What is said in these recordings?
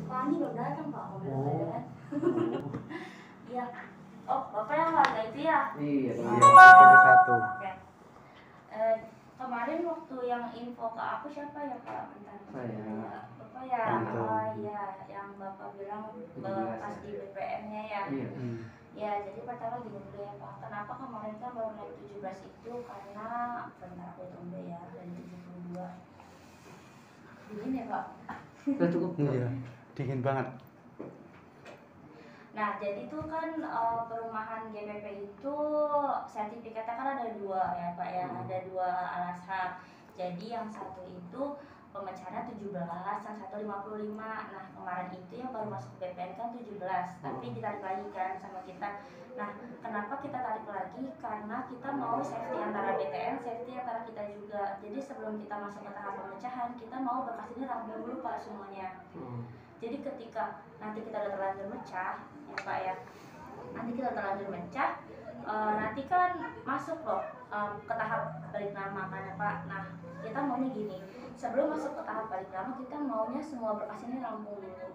Pak Andi belum datang Pak, mobil saya kan. Iya. Oh, Bapak yang warga itu ya? Iya, satu. Oke. Kemarin waktu yang info ke aku siapa ya Pak? Bentar. Saya. Bapak ya? Anto. Oh iya, yang Bapak bilang pas di BPM-nya ya? Iya. Ya, jadi pertama gini dulu ya Pak. Kenapa kemarin kan baru naik 17 itu? Karena bentar aku hitung dulu ya, dari 72. Dingin ya Pak? Udah cukup. Iya, dingin banget. Nah, jadi itu kan perumahan GPP itu sertifikatnya kan ada dua ya Pak ya, ada dua alasan. Jadi yang satu itu pemecahannya 17, yang satu 55. Nah, kemarin itu yang baru masuk BPN kan 17, tapi ditarik lagi kan sama kita. Nah, kenapa kita tarik lagi? Karena kita mau safety antara BTN, safety antara kita juga. Jadi sebelum kita masuk ke tahap pemecahan, kita mau berkas ini rampung dulu Pak semuanya. Jadi ketika nanti kita udah terlanjur mecah, ya Pak ya, nanti kita terlanjur mecah, nanti kan masuk loh ke tahap balik nama kan ya Pak. Nah, kita maunya gini, sebelum masuk ke tahap balik nama, kita maunya semua berkas ini rampung dulu.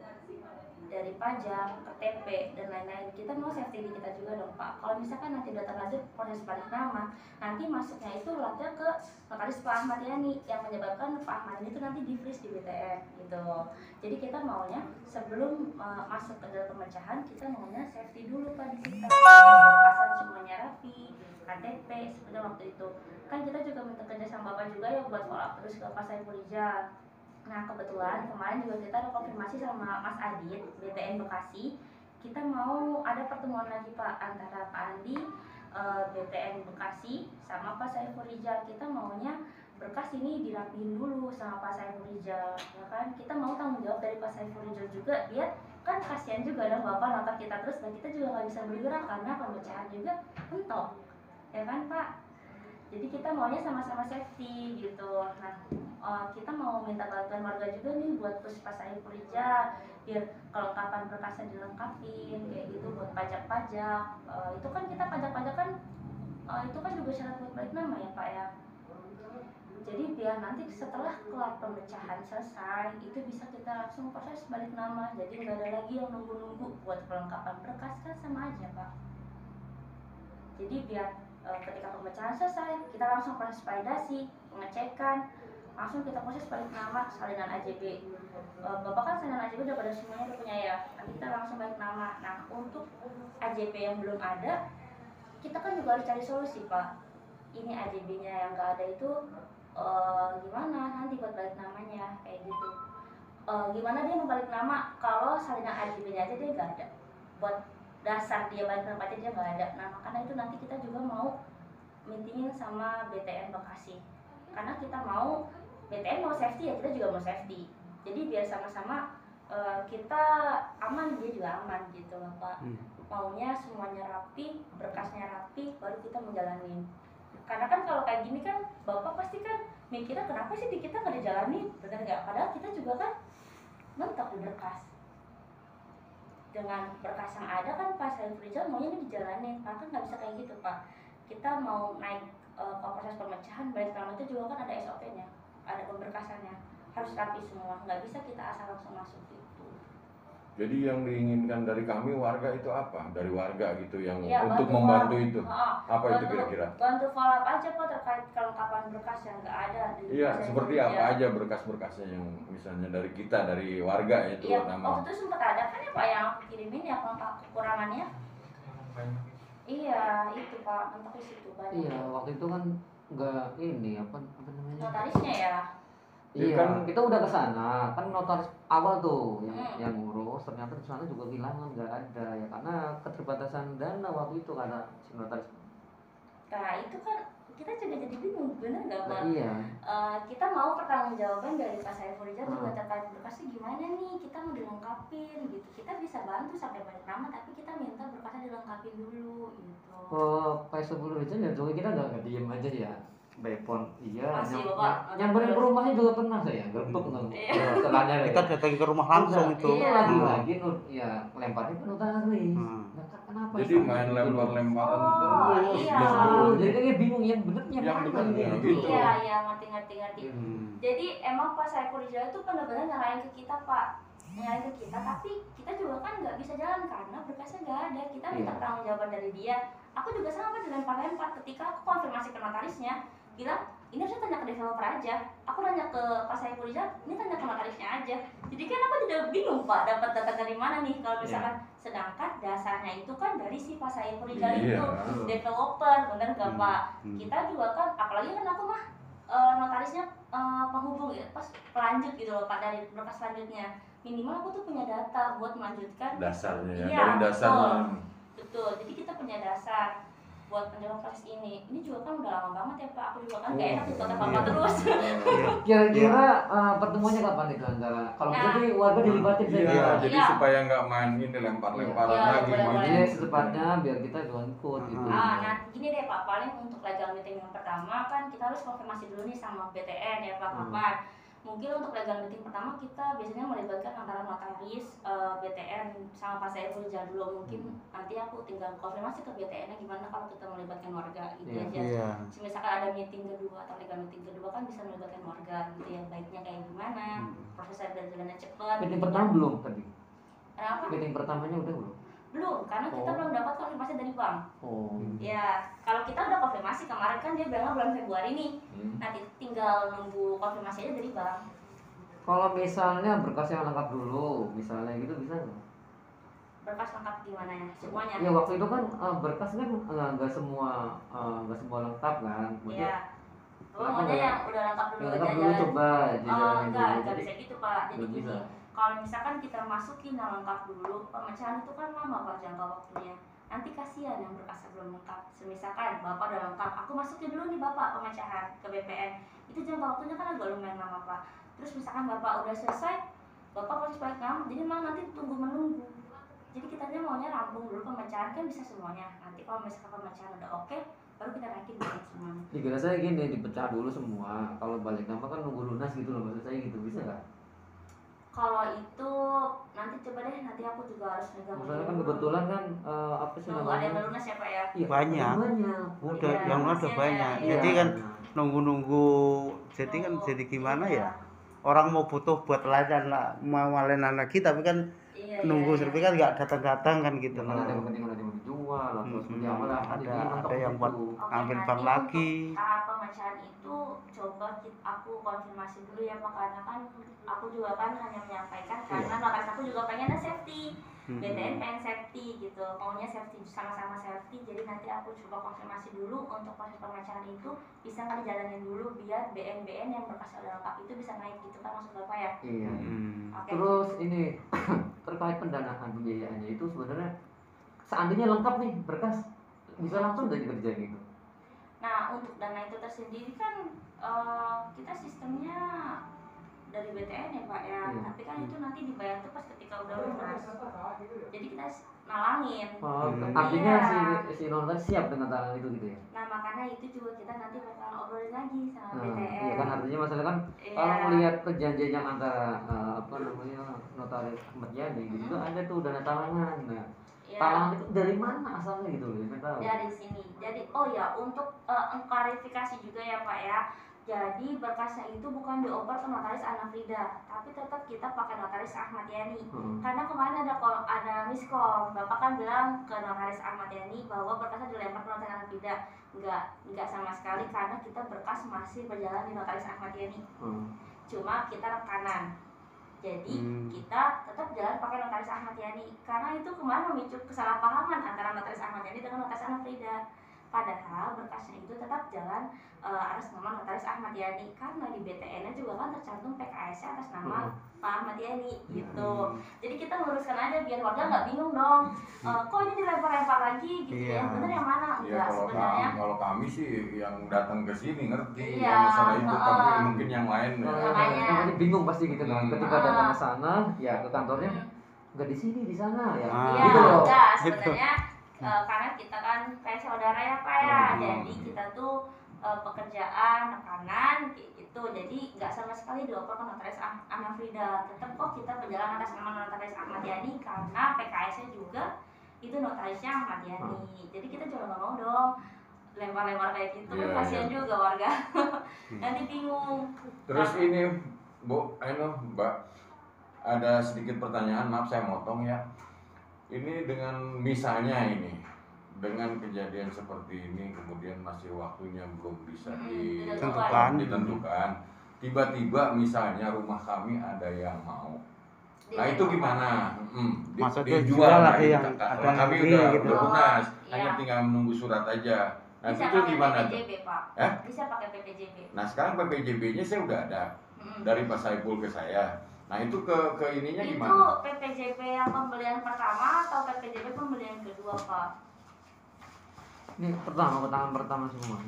Dari pajak, KTP, dan lain-lain. Kita mau safety di kita juga dong Pak. Kalau misalkan nanti udah terlanjur proses balik nama, nanti masuknya itu lotnya ke notaris Pak Ahmad Yani, yang menyebabkan Pak Ahmad ini itu nanti di-freeze di BTN gitu. Jadi kita maunya sebelum masuk ke dalam pemecahan, kita maunya safety dulu Pak di kita. Berkasan semuanya rapi, KTP seperti waktu itu. Kan kita juga minta kerja sama Bapak juga ya buat follow up terus ke Pak Saiful Rijal. Nah, kebetulan kemarin juga kita ada konfirmasi sama Mas Adit, BTN Bekasi. Kita mau ada pertemuan lagi Pak antara Pak Andi, BTN Bekasi sama Pak Saiful Rijal. Kita maunya berkas ini dirapiin dulu sama Pak Saiful Rijal, ya kan? Kita mau tanggung jawab dari Pak Saiful Rijal juga, biar kan kasihan juga dong Bapak nonton kita terus dan kita juga nggak bisa bergerak karena pemecahan juga mentok, ya kan Pak? Jadi kita maunya sama-sama safety gitu. Nah, kita mau minta bantuan warga juga nih buat push Pak Saiful Rijal, biar kelengkapan berkasnya dilengkapin kayak gitu buat pajak-pajak. Itu kan kita pajak-pajak kan itu kan juga syarat buat balik nama ya Pak ya. Jadi biar nanti setelah kelar pemecahan selesai itu bisa kita langsung proses balik nama. Jadi nggak ada lagi yang nunggu-nunggu buat kelengkapan berkas, kan sama aja Pak. Jadi biar ketika pemecahan selesai kita langsung proses validasi, pengecekan, langsung kita proses balik nama, salinan AJB. Bapak kan salinan AJB udah pada semuanya udah punya ya, nanti kita langsung balik nama. Nah, untuk AJB yang belum ada, kita kan juga harus cari solusi Pak. Ini AJB-nya yang nggak ada itu gimana nanti buat balik namanya kayak gitu. Gimana dia mau balik nama kalau salinan AJB-nya aja dia nggak ada, buat dasar dia balik nama aja dia nggak ada. Nah, makanya itu nanti kita juga mau meetingin sama BTN Bekasi, karena kita mau BTN mau safety ya, kita juga mau safety. Jadi biar sama-sama kita aman, dia juga aman gitu loh Pak. Maunya semuanya rapi, berkasnya rapi, baru kita menjalanin. Karena kan kalau kayak gini kan Bapak pasti kan mikirnya kenapa sih di kita nggak dijalanin, benar nggak? Padahal kita juga kan mentok di berkas. Dengan berkas yang ada kan Pak Saiful Rijal maunya ini dijalanin, maka nggak bisa kayak gitu Pak. Kita mau naik ke proses pemecahan balik nama itu juga kan ada SOP-nya, ada pemberkasannya, harus rapi semua, nggak bisa kita asal langsung masuk gitu. Jadi yang diinginkan dari kami warga itu apa? Dari warga gitu yang Ya, untuk membantu itu? Apa itu kira-kira? Bantu follow up aja Pak terkait kelengkapan berkas yang nggak ada. Iya, seperti apa aja berkas-berkasnya yang misalnya dari kita, dari warga itu Iya, nama. waktu itu sempat ada kan ya Pak yang aku kirimin ya kekurangannya. Iya, itu Pak, mentok di situ banyak. Iya, waktu itu kan nggak ini apa namanya? Notarisnya ya. Iya, kan kita udah ke sana, kan notaris awal tuh yang ngurus, ternyata di sana juga bilang kan nggak ada ya karena keterbatasan dana waktu itu kata si notaris. Nah, itu kan kita juga jadi bingung, bener nggak Pak? Iya. Kita mau pertanggungjawaban dari Pak Saiful Rijal juga terkait berkasnya gimana nih, kita mau dilengkapin gitu. Kita bisa bantu sampai balik nama, tapi kita minta berkasnya dilengkapin dulu gitu. Pak Saiful Rijal ya juga kita nggak diem aja ya. Bepon, iya. Masih, Bapak. Nyamperin ke rumahnya juga pernah saya, gerbek nggak? Setelahnya Kita datang ke rumah langsung itu. Iya, lagi ya lemparnya ke notaris. Kenapa? Jadi main lempar-lemparan terus. Iya. Jadi kayak bingung yang benernya Yang mana benernya, gitu. gitu. Iya, ngerti. Jadi emang Pak Saiful Rijal itu benar-benar nyalain ke kita Pak. nyalain ke kita, tapi kita juga kan nggak bisa jalan karena berkasnya nggak ada. Kita minta Iya. tanggung jawaban dari dia. Aku juga sama dilempar-lempar ketika aku konfirmasi ke notarisnya, bilang ini harusnya tanya ke developer aja. Aku nanya ke Pak Saiful Rijal, ini tanya ke notarisnya aja. Jadi kan aku juga bingung Pak, dapat data dari mana nih kalau misalkan sedangkan dasarnya itu kan dari si Pak Saiful Rijal Iya. itu developer, bener nggak Pak? Hmm. Kita juga kan, apalagi kan aku mah notarisnya penghubung ya, pas pelanjut gitu loh Pak, dari berkas selanjutnya. Minimal aku tuh punya data buat melanjutkan Dasarnya ya, Iya, dari dasarnya. betul. Jadi kita punya dasar buat menjawab kasus ini. Ini juga kan udah lama banget ya Pak. Aku juga kan gak enak ditotok Bapak terus. Kira-kira pertemuannya kapan itu antara kalau Nah. bisa sih warga dilibatin Iya, saja. jadi Iya. supaya nggak main ini lempar-lemparan Iya, lagi. boleh-boleh. Jadi secepatnya biar kita juga ikut gitu. Nah gini deh Pak, paling untuk legal meeting yang pertama kan kita harus konfirmasi dulu nih sama BTN ya Pak kapan. Mungkin untuk legal meeting pertama kita biasanya melibatkan antara notaris, BTN sama Pak Saiful Rijal dulu. Mungkin nanti aku tinggal konfirmasi ke BTN-nya gimana kalau kita melibatkan warga gitu Iya. aja. Iya. Misalkan ada meeting kedua atau legal meeting kedua kan bisa melibatkan warga gitu ya, baiknya kayak gimana, proses berjalannya cepat. Meeting pertama belum tadi. Kenapa? Meeting pertamanya udah belum? Belum, karena kita Oh. belum dapat konfirmasi dari bank. Oh. Ya, kalau kita udah konfirmasi kemarin kan dia bilangnya bulan Februari nih. Nanti tinggal nunggu konfirmasi aja dari bank. Kalau misalnya berkas yang lengkap dulu, misalnya gitu bisa nggak? Berkas lengkap gimana ya? Semuanya. Ya waktu itu kan berkas kan nggak semua lengkap kan. Maksudnya Iya. Oh, Kenapa ada nggak? yang udah lengkap dulu yang lengkap dulu jalan. coba Oh, dijalanin enggak dulu. Jadi bisa gitu Pak. Jadi belum gini, bisa. kalau misalkan kita masukin yang lengkap dulu, pemecahan itu kan lama Pak jangka waktunya. Nanti kasihan yang berkasnya belum lengkap. Misalkan Bapak udah lengkap, aku masukin dulu nih Bapak pemecahan ke BPN. Itu jangka waktunya kan agak lumayan lama Pak. Terus misalkan Bapak udah selesai, Bapak harus balik nama, jadi malah nanti tunggu menunggu. Jadi kita maunya rampung dulu pemecahan kan bisa semuanya. Nanti kalau misalkan pemecahan udah oke, baru kita naikin bukan semuanya. dikira saya gini dipecah dulu semua. Kalau balik nama kan nunggu lunas gitu loh maksud saya gitu bisa nggak? Kalau itu nanti coba deh, nanti aku juga harus megang. Misalnya kan kebetulan kan apa sih nunggu ada yang namanya? lunas ya Pak ya. Iya, Banyak. banyak. Udah, Iya, yang masih ada ada, banyak. iya. Jadi kan nunggu-nunggu. Jadi kan Nunggu. jadi gimana Iya. ya? Orang mau butuh buat layanan lah, mau layanan lagi, tapi kan Iya, nunggu iya, servis kan nggak datang-datang kan gitu. Kan ada yang penting ada yang mau dijual atau seperti Hmm, apa lah. ada yang buat gitu. Oke, ambil nanti bank lagi. untuk tahap pemecahan itu coba aku konfirmasi dulu ya Pak, karena kan aku juga kan hanya menyampaikan karena notaris aku juga pengennya safety. BTN pengen safety gitu, maunya safety, sama-sama safety. Jadi nanti aku coba konfirmasi dulu untuk proses pemecahan itu bisa nggak dijalanin dulu biar BN yang berkas udah lengkap itu bisa naik gitu kan maksud Bapak ya. Iya. Oke. Terus ini terkait pendanaan pembiayaannya itu sebenarnya seandainya lengkap nih berkas bisa langsung dari kerja gitu. Nah untuk dana itu tersendiri kan kita sistemnya dari BTN ya Pak ya, Iya. tapi kan itu nanti dibayar tuh pas ketika udah lunas. Jadi kita nalangin. Artinya Iya. si notaris siap dengan talangan itu gitu ya. Nah makanya itu juga kita nanti bakal obrolin lagi sama Nah, BTN. iya kan artinya masalah kan Iya. kalau melihat perjanjian yang antara apa namanya notaris Ahmad Yani gitu kan ada tuh dana talangan. Nah, Iya. talangan itu dari mana asalnya gitu loh, saya tahu. Dari sini. Jadi oh ya untuk klarifikasi juga ya Pak ya. Jadi berkasnya itu bukan dioper ke notaris Ana Frida, tapi tetap kita pakai notaris Ahmad Yani. Karena kemarin ada miss call, Bapak kan bilang ke notaris Ahmad Yani bahwa berkasnya dilempar ke notaris Ana Frida. Enggak sama sekali karena kita berkas masih berjalan di notaris Ahmad Yani. Cuma kita rekanan. Jadi kita tetap jalan pakai notaris Ahmad Yani karena itu kemarin memicu kesalahpahaman antara notaris Ahmad Yani dengan notaris Ana Frida. Padahal berkasnya itu tetap jalan atas nama notaris Ahmad Yani karena di BTN-nya juga kan tercantum PKS-nya atas nama Pak Ahmad Yani gitu. Jadi kita meluruskan aja biar warga nggak bingung dong. Kok ini dilempar-lempar lagi gitu ya? Iya. Bener yang mana? Ya Enggak sebenarnya. kalau kami sih yang datang ke sini ngerti Iya, yang masalah itu, tapi heeh. mungkin yang lain ya. Makanya. Namanya bingung pasti gitu kan. Ketika Ah. datang ke sana, ya ke kantornya nggak di sini di sana ya. Ah. Iya, Gitu loh. enggak sebenarnya karena kita kan kayak saudara ya Pak ya. Jadi kita tuh pekerjaan rekanan kayak gitu. Jadi nggak sama sekali dioper ke notaris Ana Frida. Tetap kok kita berjalan atas nama notaris Ahmad Yani karena PKS-nya juga itu notarisnya Ahmad Yani. Jadi kita juga nggak mau dong lempar-lempar kayak gitu. Iya, Kasihan iya. juga warga. Nanti bingung. Terus ini Bu, Mbak, ada sedikit pertanyaan, maaf saya motong ya. Ini dengan misalnya ini, dengan kejadian seperti ini, kemudian masih waktunya belum bisa ditentukan. Tiba-tiba misalnya rumah kami ada yang mau. Nah itu gimana? Maksudnya Dijual lagi yang ada ada kami negeri udah gitu. lunas, Iya. hanya tinggal menunggu surat aja. Nah Bisa itu pakai gimana tuh? PPJB, Pak. Ya? Bisa pakai PPJB. Nah sekarang PPJB-nya saya udah ada dari Pak Saiful ke saya. Nah itu ke ininya Itu gimana? PPJB yang pembelian pertama atau PPJB pembelian kedua, Pak? Ini pertama semua.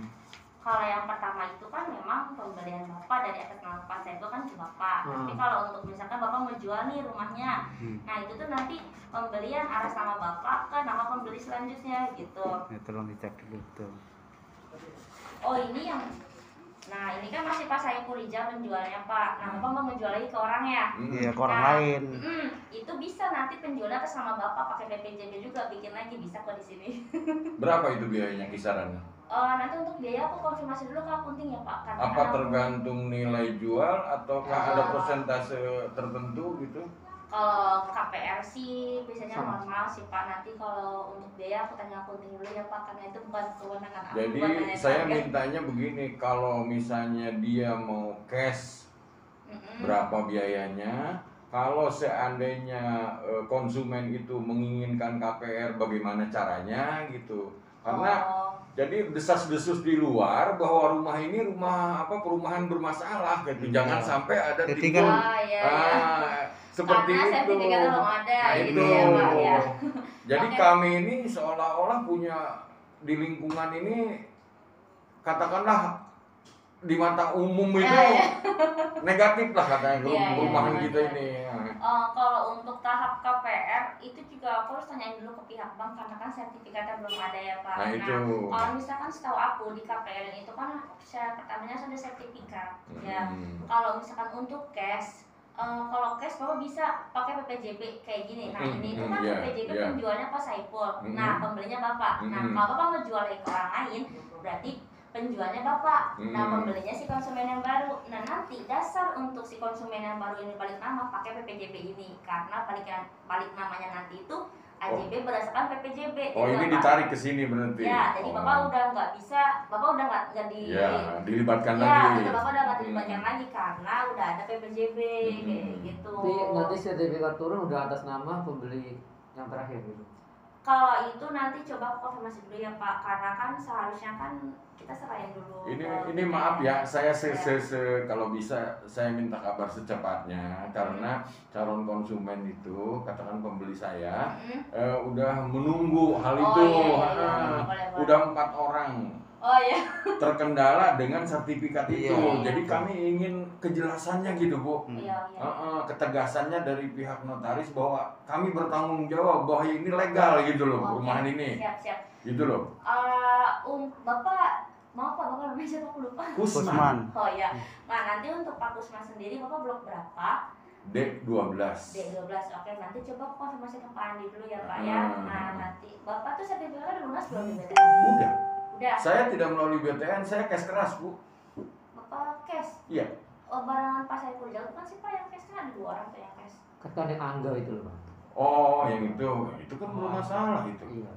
Kalau yang pertama itu kan memang pembelian Bapak dari atas nama Pak Saiful kan ke Bapak. Tapi kalau untuk misalkan Bapak mau jual nih rumahnya, nah itu tuh nanti pembelian atas nama Bapak ke nama pembeli selanjutnya gitu. Ya, tolong dicek dulu tuh. Oh ini yang, nah ini kan masih Pak Saiful Rijal penjualnya Pak. Nah Bapak mau menjual lagi ke orang ya? Iya, ke orang Nah, lain. Itu bisa nanti penjualnya atas nama Bapak pakai PPJB juga, bikin lagi bisa kok di sini. Berapa itu biayanya kisarannya? Nanti untuk biaya aku konfirmasi dulu ke akunting ya Pak. Karena Apa kan aku- tergantung nilai jual ataukah ada persentase tertentu gitu? Kalau KPR sih biasanya Sama. normal sih Pak. Nanti kalau untuk biaya aku tanya akunting dulu ya Pak, karena itu bukan kewenangan aku. Jadi bukan nanya saya harga. mintanya begini, kalau misalnya dia mau cash berapa biayanya? Kalau seandainya konsumen itu menginginkan KPR, bagaimana caranya gitu? Karena jadi desas-desus di luar bahwa rumah ini perumahan bermasalah gitu. Jangan sampai ada Jadi timbul iya. seperti Karena itu. sertifikatnya belum ada Nah, gitu itu. ya Pak ya. Jadi Oke. kami ini seolah-olah punya di lingkungan ini, katakanlah di mata umum itu Ya. negatif lah katanya Iya, perumahan iya, kita iya. ini. Kalau untuk tahap KPR itu juga aku harus tanyain dulu ke pihak bank karena kan sertifikatnya belum ada ya Pak. Nah, itu. Kalau misalkan setahu aku di KPR itu kan syarat pertamanya harus ada sertifikat. Ya. Kalau misalkan untuk cash, kalau cash Bapak bisa pakai PPJB kayak gini. Nah ini itu kan Iya, PPJB iya. penjualnya Pak Saiful. Nah pembelinya Bapak. Nah kalau Bapak mau jual lagi ke orang lain, berarti penjualnya Bapak. Nah pembelinya si konsumen yang baru. Nah nanti dasar untuk si konsumen yang baru ini balik nama pakai PPJB ini, karena balik namanya nanti itu AJB berdasarkan PPJB. Oh, Jadi ini Bapak- ditarik ke sini berarti. Ya, jadi Oh. Bapak udah nggak bisa, Bapak udah nggak di. Ya, dilibatkan Ya, lagi. betul, Bapak udah nggak dilibatkan lagi karena udah ada PPJB kayak gitu. Tapi nanti sertifikat turun udah atas nama pembeli yang terakhir gitu. Kalau itu nanti coba aku konfirmasi dulu ya Pak, karena kan seharusnya kan kita serahin dulu. Ini maaf ya, saya kalau bisa saya minta kabar secepatnya karena calon konsumen itu, katakan pembeli saya udah menunggu hal itu. Boleh. Udah 4 orang Oh iya. terkendala dengan sertifikat itu. Iya. Jadi kami ingin kejelasannya gitu, Bu. Iya. Ketegasannya dari pihak notaris bahwa kami bertanggung jawab bahwa ini legal gitu loh, Oke. perumahan ini. Siap. Gitu loh. Bapak mau apa? Bapak namanya siapa? Aku lupa. Kusman. Oh iya. Nah nanti untuk Pak Kusman sendiri Bapak blok berapa? D12. D12. Oke, nanti coba aku konfirmasi ke Pak Andi dulu ya Pak ya. Nah nanti Bapak tuh sertifikatnya udah lunas belum di BTN? Udah. Udah. Saya tidak melalui BTN, saya cash keras, Bu. Bapak cash? Iya. Oh, barangan Pak Saiful Rijal kan sih Pak yang cash, kan ada 2 orang tuh yang cash. Kan yang Angga itu loh Bang. Oh, yang itu kan belum masalah itu. Iya.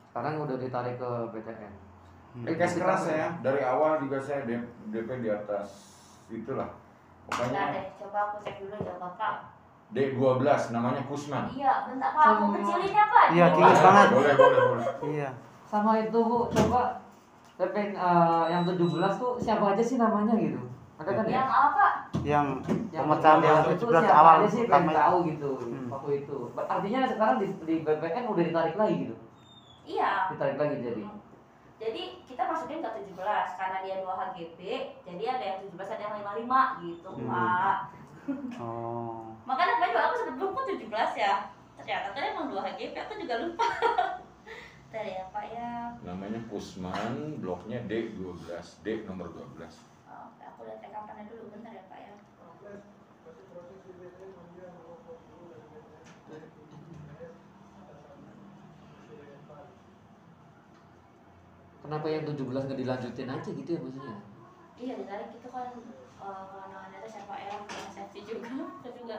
Sekarang udah ditarik ke BTN. Cash keras saya, dari awal juga saya DP di atas itulah. Bentar Pokoknya deh, coba aku cek dulu ya Bapak. D12 namanya Kusman. Iya, bentar Pak, aku kecilin ya Pak. Iya, Di kecil bawah. banget. Boleh. Iya. Sama itu Bu, coba PP yang 17 tuh siapa aja sih namanya gitu? Ada kan ya? Yang apa Pak? Yang pemecahan yang itu 17 siapa awal aja sih pertama. pengen tahu gitu waktu itu. Artinya sekarang di BPN udah ditarik lagi gitu. Iya. Ditarik lagi jadi. Jadi kita masukin ke 17 karena dia 2 HGB, jadi ada yang 17 ada yang 55 gitu Pak. Oh. Makanya kemarin juga aku sempat lupa 17 ya. Ternyata tadi emang 2 HGB, aku juga lupa. Bentar ya Pak ya. Namanya Kusman, bloknya D12, D nomor 12. Oh, aku lihat rekapannya dulu, bentar ya Pak ya. Kenapa yang 17 nggak dilanjutin aja gitu ya maksudnya? Iya ditarik itu kan kewenangannya itu siapa ya, safety juga, aku juga.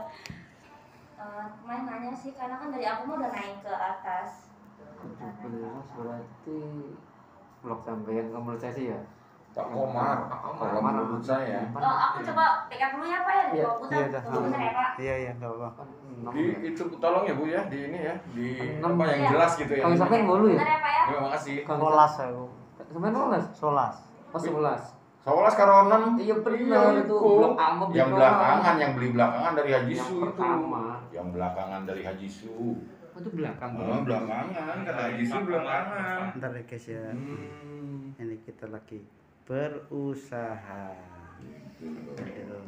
Main nanya sih karena kan dari aku mah udah naik ke atas. 17 berarti blok sampean menurut saya sih ya. Tak Komar, kalau menurut saya. Aku coba pegang dulu ya Pak ya di Iya, bawah putar. iya, dah. Tunggu bentar ya Pak. Iya enggak apa-apa. Itu tolong ya Bu ya, di ini ya, di Enam. apa yang Iya. jelas gitu ya. Kalau sampean bolu ya? Bentar ya Pak ya. Terima kasih. Solas aku. Sampean 12? Solas. Pas 11. 11 karo 6. Iya benar itu blok amat Yang belakangan, yang beli belakangan dari Haji Yang Su itu. pertama. Yang belakangan dari Haji Su. Itu belakang. Oh, belakangan, kata Haji Su belakangan. Bentar ya guys ya. Hmm. Ini kita lagi berusaha. Aduh.